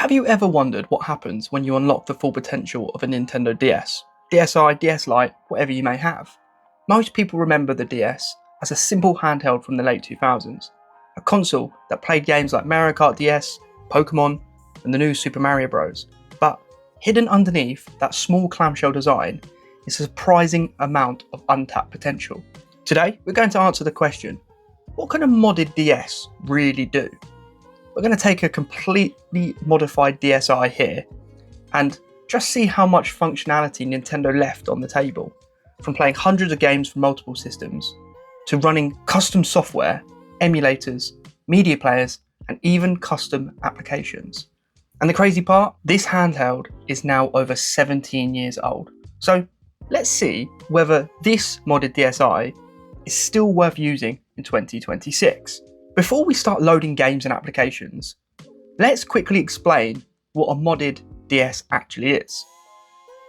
Have you ever wondered what happens when you unlock the full potential of a Nintendo DS? DSi, DS Lite, whatever you may have. Most people remember the DS as a simple handheld from the late 2000s, a console that played games like Mario Kart DS, Pokemon, and the new Super Mario Bros. But hidden underneath that small clamshell design is a surprising amount of untapped potential. Today, we're going to answer the question, what can a modded DS really do? We're going to take a completely modified DSi here and just see how much functionality Nintendo left on the table, from playing hundreds of games from multiple systems, to running custom software, emulators, media players, and even custom applications. And the crazy part, this handheld is now over 17 years old. So let's see whether this modded DSi is still worth using in 2026. Before we start loading games and applications, let's quickly explain what a modded DS actually is.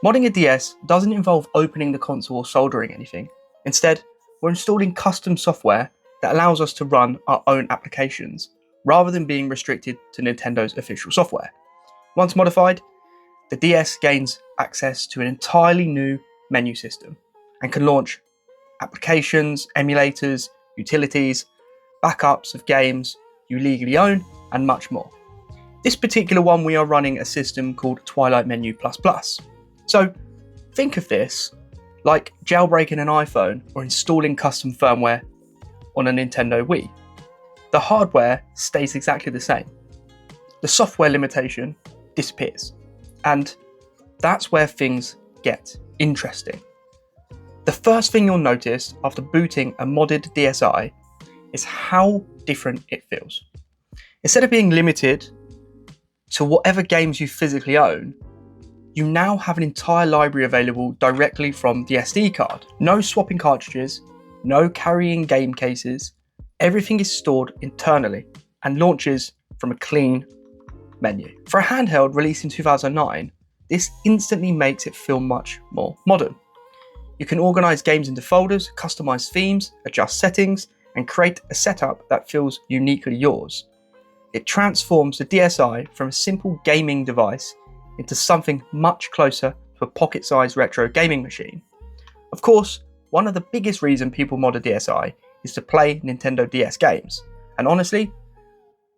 Modding a DS doesn't involve opening the console or soldering anything. Instead, we're installing custom software that allows us to run our own applications, rather than being restricted to Nintendo's official software. Once modified, the DS gains access to an entirely new menu system and can launch applications, emulators, utilities, backups of games you legally own, and much more. This particular one, we are running a system called Twilight Menu++. So think of this like jailbreaking an iPhone or installing custom firmware on a Nintendo Wii. The hardware stays exactly the same. The software limitation disappears. And that's where things get interesting. The first thing you'll notice after booting a modded DSi is how different it feels. Instead of being limited to whatever games you physically own, you now have an entire library available directly from the SD card. No swapping cartridges, no carrying game cases, everything is stored internally and launches from a clean menu. For a handheld released in 2009, this instantly makes it feel much more modern. You can organise games into folders, customise themes, adjust settings, and create a setup that feels uniquely yours. It transforms the DSi from a simple gaming device into something much closer to a pocket-sized retro gaming machine. Of course, one of the biggest reasons people mod a DSi is to play Nintendo DS games. And honestly,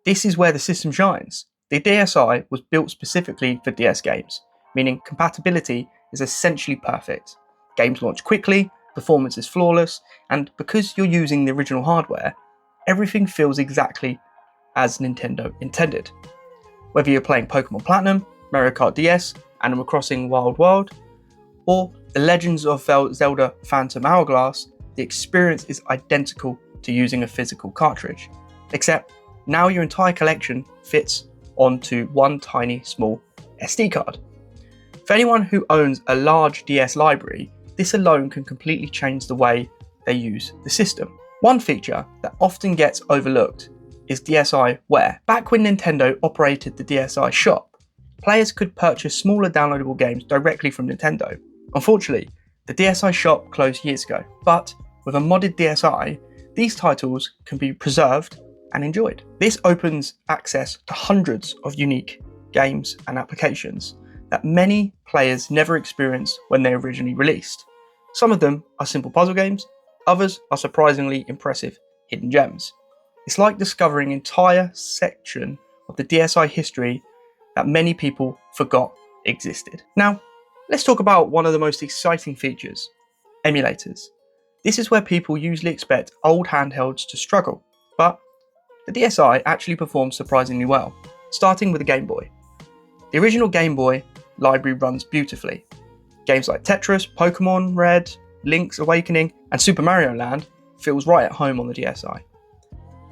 this is where the system shines. The DSi was built specifically for DS games, meaning compatibility is essentially perfect. Games launch quickly, performance is flawless, and because you're using the original hardware, everything feels exactly as Nintendo intended. Whether you're playing Pokemon Platinum, Mario Kart DS, Animal Crossing Wild World, or The Legends of Zelda Phantom Hourglass, the experience is identical to using a physical cartridge, except now your entire collection fits onto one tiny small SD card. For anyone who owns a large DS library, this alone can completely change the way they use the system. One feature that often gets overlooked is DSi Wear. Back when Nintendo operated the DSi shop, players could purchase smaller downloadable games directly from Nintendo. Unfortunately, the DSi shop closed years ago, but with a modded DSi, these titles can be preserved and enjoyed. This opens access to hundreds of unique games and applications that many players never experienced when they originally released. Some of them are simple puzzle games, others are surprisingly impressive hidden gems. It's like discovering an entire section of the DSi history that many people forgot existed. Now, let's talk about one of the most exciting features, emulators. This is where people usually expect old handhelds to struggle, but the DSi actually performs surprisingly well, starting with the Game Boy. The original Game Boy library runs beautifully. Games like Tetris, Pokemon Red, Link's Awakening, and Super Mario Land feels right at home on the DSi.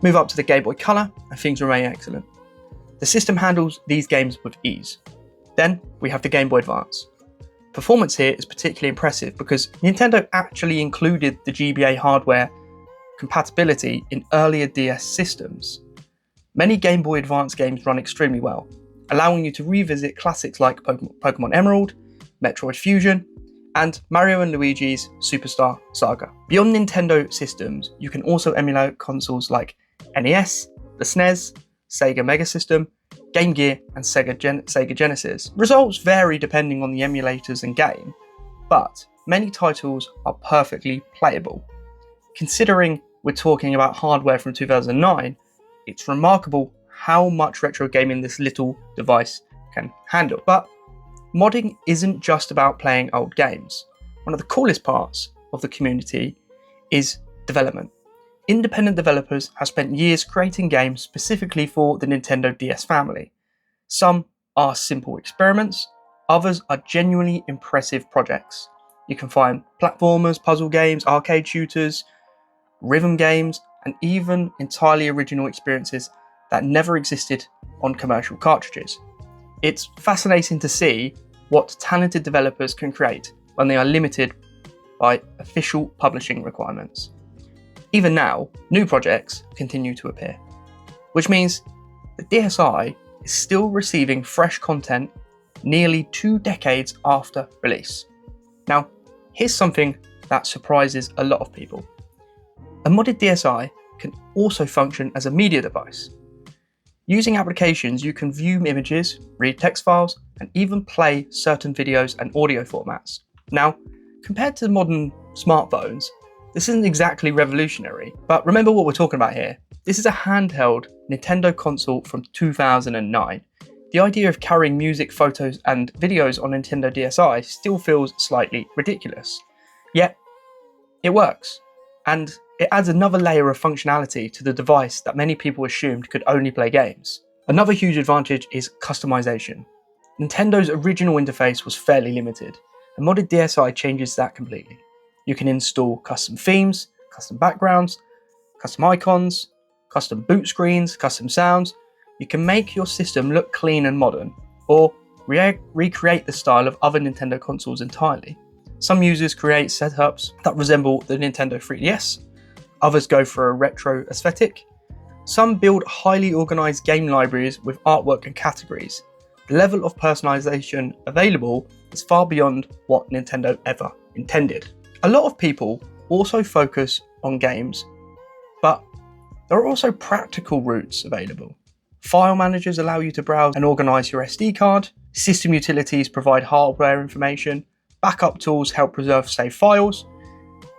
Move up to the Game Boy Color and things remain excellent. The system handles these games with ease. Then we have the Game Boy Advance. Performance here is particularly impressive because Nintendo actually included the GBA hardware compatibility in earlier DS systems. Many Game Boy Advance games run extremely well, allowing you to revisit classics like Pokemon Emerald, Metroid Fusion, and Mario & Luigi's Superstar Saga. Beyond Nintendo systems, you can also emulate consoles like NES, the SNES, Sega Mega System, Game Gear and Sega Genesis. Results vary depending on the emulators and game, but many titles are perfectly playable. Considering we're talking about hardware from 2009, it's remarkable how much retro gaming this little device can handle. But modding isn't just about playing old games. One of the coolest parts of the community is development. Independent developers have spent years creating games specifically for the Nintendo DS family. Some are simple experiments, others are genuinely impressive projects. You can find platformers, puzzle games, arcade shooters, rhythm games, and even entirely original experiences that never existed on commercial cartridges. It's fascinating to see what talented developers can create when they are limited by official publishing requirements. Even now, new projects continue to appear, which means the DSi is still receiving fresh content nearly 2 decades after release. Now, here's something that surprises a lot of people. A modded DSi can also function as a media device. Using applications, you can view images, read text files, and even play certain videos and audio formats. Now, compared to modern smartphones, this isn't exactly revolutionary, but remember what we're talking about here. This is a handheld Nintendo console from 2009. The idea of carrying music, photos, and videos on Nintendo DSi still feels slightly ridiculous. Yet, it works, and it adds another layer of functionality to the device that many people assumed could only play games. Another huge advantage is customization. Nintendo's original interface was fairly limited, and modded DSi changes that completely. You can install custom themes, custom backgrounds, custom icons, custom boot screens, custom sounds. You can make your system look clean and modern, or recreate the style of other Nintendo consoles entirely. Some users create setups that resemble the Nintendo 3DS, others go for a retro aesthetic. Some build highly organized game libraries with artwork and categories. The level of personalization available is far beyond what Nintendo ever intended. A lot of people also focus on games, but there are also practical routes available. File managers allow you to browse and organize your SD card. System utilities provide hardware information. Backup tools help preserve saved files.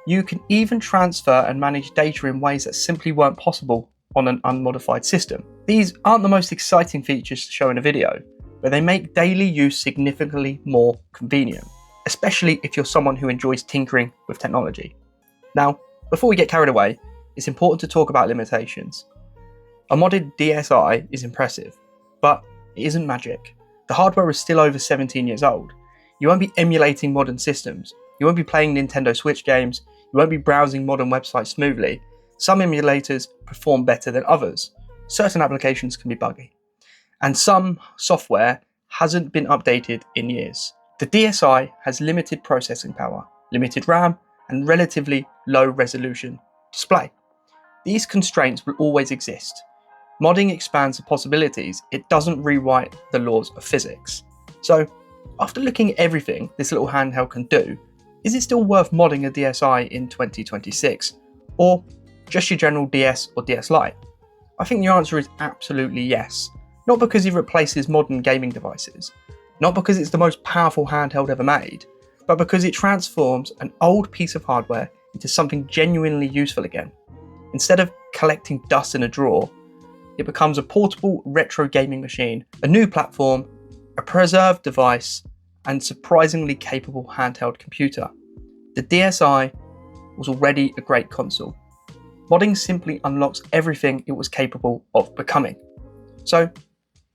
You can even transfer and manage data in ways that simply weren't possible on an unmodified system. These aren't the most exciting features to show in a video, but they make daily use significantly more convenient, especially if you're someone who enjoys tinkering with technology. Now, before we get carried away, it's important to talk about limitations. A modded DSi is impressive, but it isn't magic. The hardware is still over 17 years old. You won't be emulating modern systems. You won't be playing Nintendo Switch games. You won't be browsing modern websites smoothly. Some emulators perform better than others. Certain applications can be buggy. And some software hasn't been updated in years. The DSi has limited processing power, limited RAM, and relatively low resolution display. These constraints will always exist. Modding expands the possibilities, it doesn't rewrite the laws of physics. So, after looking at everything this little handheld can do, is it still worth modding a DSi in 2026? Or just your general DS or DS Lite? I think the answer is absolutely yes. Not because it replaces modern gaming devices, not because it's the most powerful handheld ever made, but because it transforms an old piece of hardware into something genuinely useful again. Instead of collecting dust in a drawer, it becomes a portable retro gaming machine, a new platform, a preserved device, and surprisingly capable handheld computer. The DSi was already a great console. Modding simply unlocks everything it was capable of becoming. So,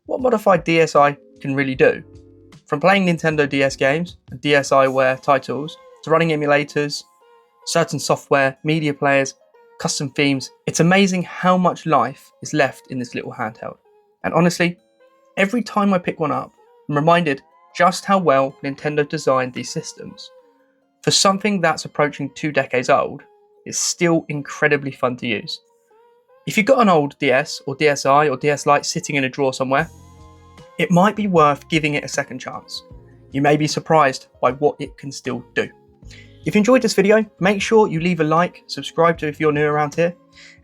what modified DSi can really do? From playing Nintendo DS games and DSiWare titles, to running emulators, certain software, media players, custom themes, it's amazing how much life is left in this little handheld. And honestly, every time I pick one up, I'm reminded just how well Nintendo designed these systems. For something that's approaching 2 decades old, it's still incredibly fun to use. If you've got an old DS or DSi or DS Lite sitting in a drawer somewhere, it might be worth giving it a second chance. You may be surprised by what it can still do. If you enjoyed this video, make sure you leave a like, subscribe to if you're new around here,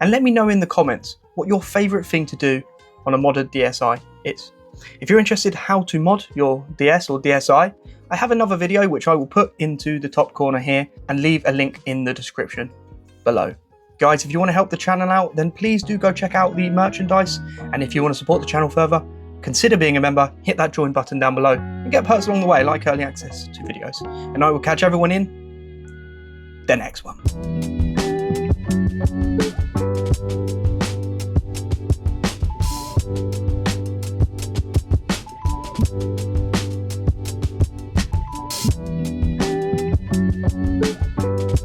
and let me know in the comments what your favourite thing to do on a modded DSi is. If you're interested how to mod your DS or DSi, I have another video which I will put into the top corner here and leave a link in the description below. Guys, if you want to help the channel out, then please do go check out the merchandise, and if you want to support the channel further, consider being a member, hit that join button down below, and get perks along the way like early access to videos. And I will catch everyone in the next one.